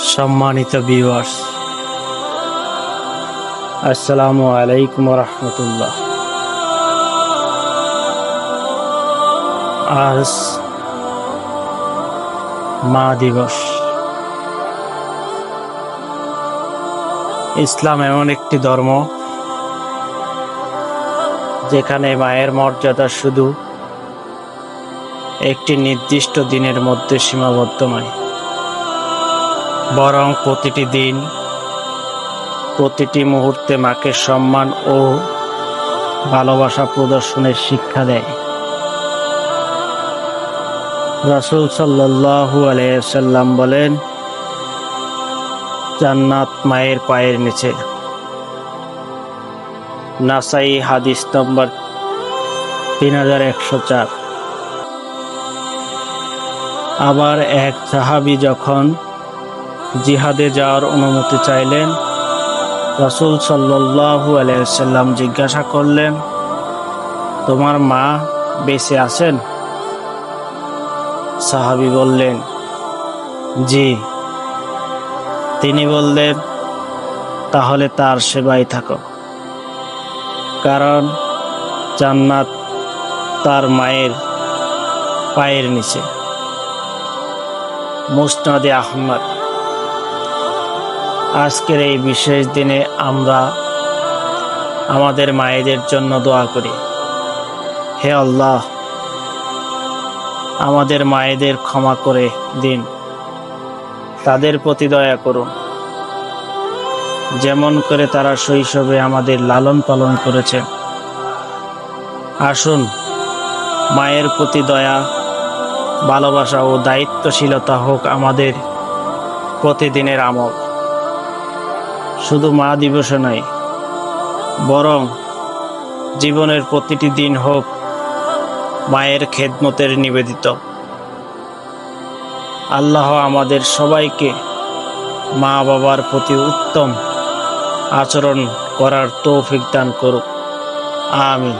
সম্মানিত ভিউয়ার্স, আসসালামু আলাইকুম রহমতুল্লাহ। আজ মা দিবস। ইসলাম এমন একটি ধর্ম যেখানে মায়ের মর্যাদা শুধু একটি নির্দিষ্ট দিনের মধ্যে সীমাবদ্ধ নয়, বরং প্রতিটি দিন, প্রতিটি মুহূর্তে মাকে সম্মান ও ভালোবাসা প্রদর্শনের শিক্ষা দেয়। রাসূল সাল্লাল্লাহু আলাইহি ওয়াসাল্লাম বলেন, জান্নাত মায়ের পায়ের নিচে। নাসাই হাদিস নম্বর 3104। আবার এক সাহাবী যখন জিহাদে যাওয়ার অনুমতি চাইলেন, রাসূল সাল্লাল্লাহু আলাইহি ওয়াসাল্লাম জিজ্ঞাসা করলেন, তোমার মা বেঁচে আছেন? সাহাবী বললেন, জি। তিনি বললেন, তাহলে তার সেবায় থাকো, কারণ জান্নাত তার মায়ের পায়ের নিচে। মুসনাদে আহমদ। আজকের এই বিশেষ দিনে আমরা আমাদের মায়েদের জন্য দোয়া করি, হে আল্লাহ, আমাদের মায়েদের ক্ষমা করে দিন, তাদের প্রতি দয়া করুন, যেমন করে তারা শৈশবে আমাদের লালন পালন করেছেন। আসুন মায়ের প্রতি দয়া, ভালোবাসা ও দায়িত্বশীলতা হোক আমাদের প্রতিদিনের আমল। শুধু মা দিবসে নয়, বরং জীবনের প্রতিটি দিন হোক মায়ের খেদমতের নিবেদিত। আল্লাহ আমাদের সবাইকে মা বাবার প্রতি উত্তম আচরণ করার তৌফিক দান করুক। আমিন।